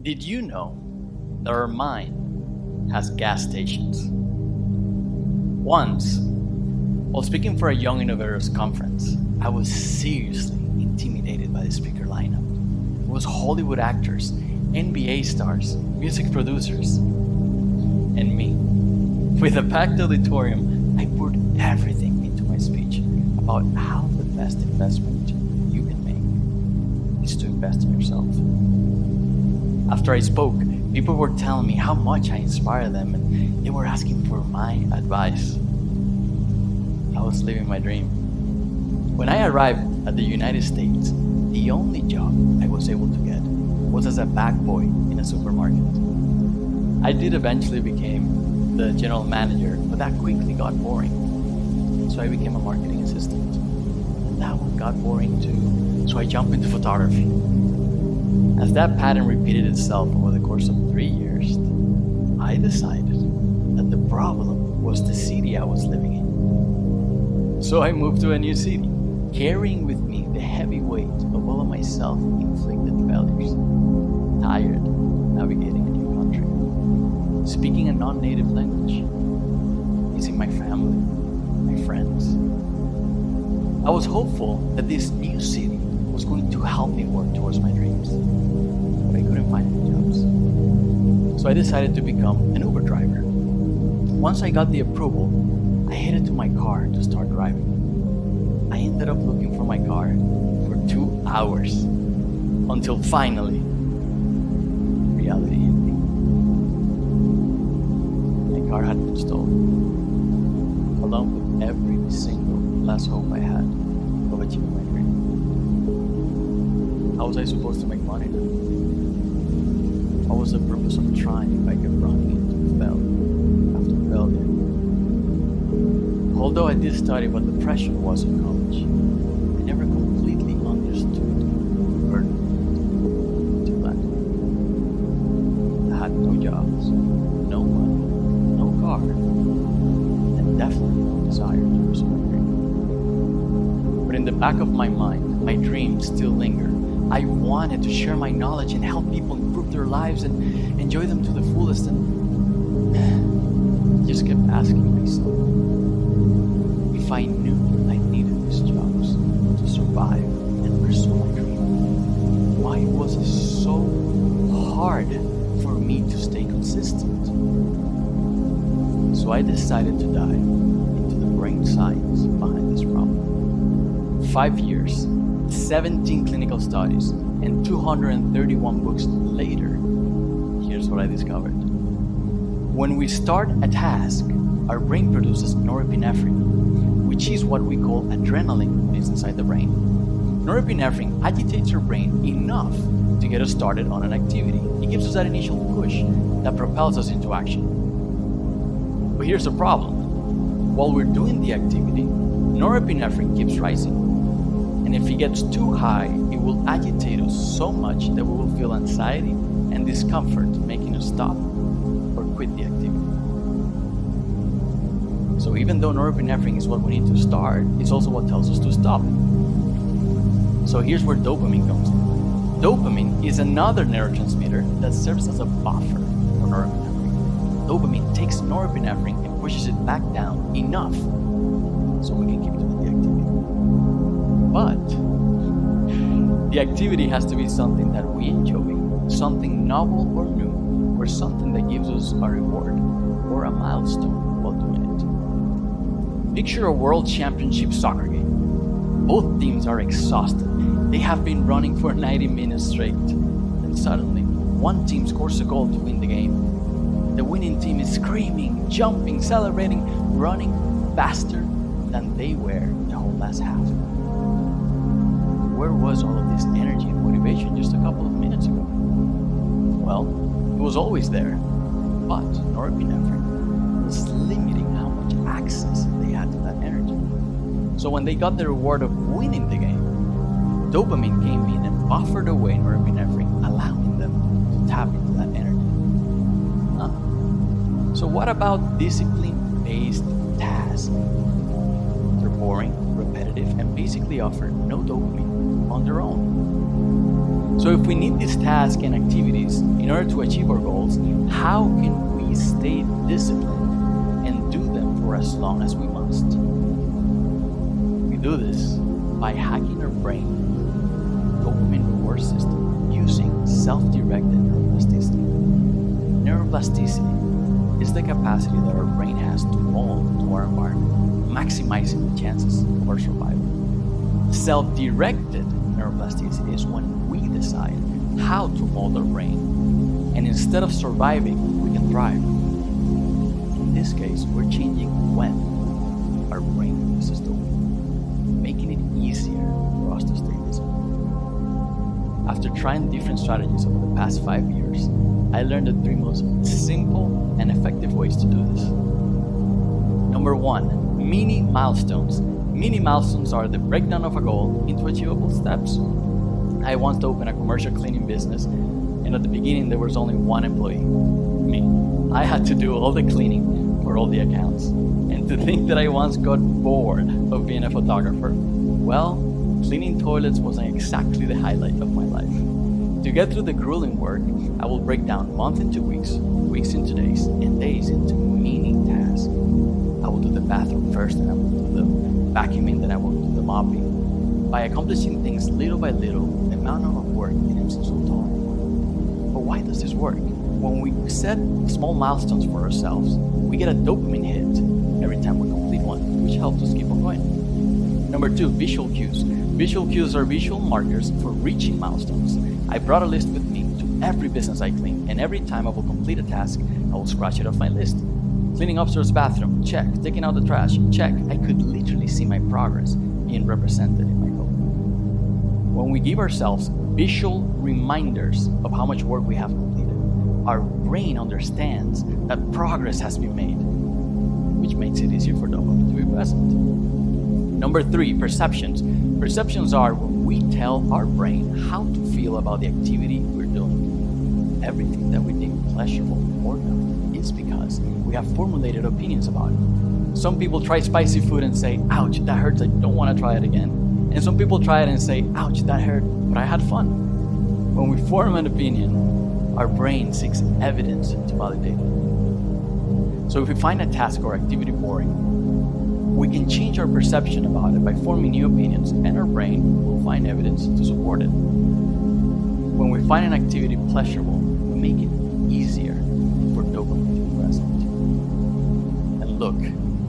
Did you know that our mind has gas stations? Once, while speaking for a Young Innovators conference, I was seriously intimidated by the speaker lineup. It was Hollywood actors, NBA stars, music producers, and me. With a packed auditorium, I poured everything into my speech about how the best investment you can make is to invest in yourself. After I spoke, people were telling me how much I inspired them, and they were asking for my advice. I was living my dream. When I arrived at the United States, the only job I was able to get was as a bag boy in a supermarket. I did eventually become the general manager, but that quickly got boring. So I became a marketing assistant. And that one got boring too, so I jumped into photography. As that pattern repeated itself over the course of 3 years, I decided that the problem was the city I was living in. So I moved to a new city, carrying with me the heavy weight of all of my self-inflicted failures. Tired navigating a new country, speaking a non-native language, missing my family, my friends. I was hopeful that this new city was going to help me work towards my dreams, but I couldn't find any jobs. So I decided to become an Uber driver. Once I got the approval, I headed to my car to start driving. I ended up looking for my car for 2 hours until finally reality hit me. My car had been stolen, along with every single last hope I had of achieving my dream. How was I supposed to make money now? What was the purpose of trying if I kept running into failure after failure? Although I did study what depression was in college, I never completely understood the burden to that. I had no jobs, no money, no car, and definitely no desire to pursue my dream. But in the back of my mind, my dream still lingered. I wanted to share my knowledge and help people improve their lives and enjoy them to the fullest, and I just kept asking myself, if I knew I needed these jobs to survive and pursue my dream, why was it so hard for me to stay consistent? So I decided to dive into the brain science behind this problem. 5 years, 17 clinical studies, and 231 books later, here's what I discovered. When we start a task, our brain produces norepinephrine, which is what we call adrenaline when it's inside the brain. Norepinephrine agitates our brain enough to get us started on an activity. It gives us that initial push that propels us into action. But here's the problem. While we're doing the activity, norepinephrine keeps rising. And if it gets too high, it will agitate us so much that we will feel anxiety and discomfort, making us stop or quit the activity. So even though norepinephrine is what we need to start, it's also what tells us to stop. So here's where dopamine comes in. Dopamine is another neurotransmitter that serves as a buffer for norepinephrine. Dopamine takes norepinephrine and pushes it back down enough so we can keep doing the activity. But the activity has to be something that we enjoy, something novel or new, or something that gives us a reward or a milestone while doing it. Picture a world championship soccer game. Both teams are exhausted. They have been running for 90 minutes straight. And suddenly, one team scores a goal to win the game. The winning team is screaming, jumping, celebrating, running faster than they were the whole last half. Where was all of this energy and motivation just a couple of minutes ago? Well, it was always there, but norepinephrine was limiting how much access they had to that energy. So when they got the reward of winning the game, dopamine came in and buffered away norepinephrine, allowing them to tap into that energy. So what about discipline-based tasks? They're boring, repetitive, and basically offer no dopamine on their own. So if we need these tasks and activities in order to achieve our goals, how can we stay disciplined and do them for as long as we must? We do this by hacking our brain dopamine reward system using self-directed neuroplasticity. Neuroplasticity is the capacity that our brain has to mold to our environment, maximizing the chances of our survival. Self-directed neuroplasticity is when we decide how to mold our brain, and instead of surviving, we can thrive. In this case, we're changing when our brain uses dopamine, making it easier for us to stay disciplined. After trying different strategies over the past 5 years, I learned the 3 most simple and effective ways to do this. Number 1, mini milestones. Mini milestones are the breakdown of a goal into achievable steps. I once opened a commercial cleaning business, and at the beginning there was only 1 employee, me. I had to do all the cleaning for all the accounts. And to think that I once got bored of being a photographer, well, cleaning toilets wasn't exactly the highlight of my life. To get through the grueling work, I will break down months into weeks, weeks into days, and days into mini tasks. I will do the bathroom first, and I will do the vacuuming, then I will do the mopping. By accomplishing things little by little, the amount of work becomes so tolerable. But why does this work? When we set small milestones for ourselves, we get a dopamine hit every time we complete one, which helps us keep on going. Number 2, visual cues. Visual cues are visual markers for reaching milestones. I brought a list with me to every business I clean, and every time I will complete a task, I will scratch it off my list. Cleaning upstairs bathroom, check. Taking out the trash, check. I could literally see my progress being represented in my goal. When we give ourselves visual reminders of how much work we have completed, our brain understands that progress has been made, which makes it easier for dopamine to be present. Number 3, perceptions. Perceptions are when we tell our brain how to feel about the activity we're doing. Everything that we think pleasurable or not is because we have formulated opinions about it. Some people try spicy food and say, ouch, that hurts, I don't want to try it again. And some people try it and say, ouch, that hurt, but I had fun. When we form an opinion, our brain seeks evidence to validate it. So if we find a task or activity boring, we can change our perception about it by forming new opinions, and our brain will find evidence to support it. When we find an activity pleasurable, we make it easier for dopamine to be present. And look,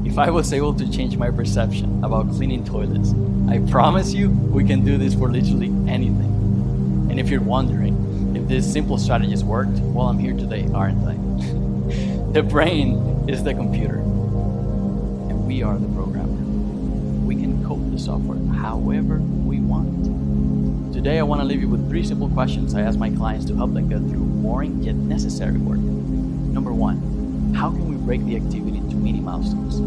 if I was able to change my perception about cleaning toilets, I promise you we can do this for literally anything. And if you're wondering if these simple strategies worked, well, I'm here today, aren't I? The brain is the computer, and we are the programmer. We can code the software however we want. Today, I want to leave you with 3 simple questions I ask my clients to help them get through boring yet necessary work. Number 1, how can we break the activity into mini milestones?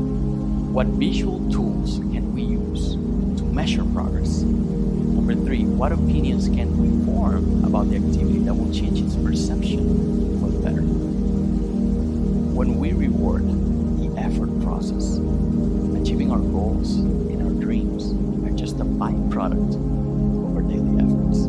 What visual tools can we use to measure progress? Number 3, what opinions can we form about the activity that will change its perception for the better? When we reward the effort process, achieving our goals and our dreams are just a byproduct of our daily efforts.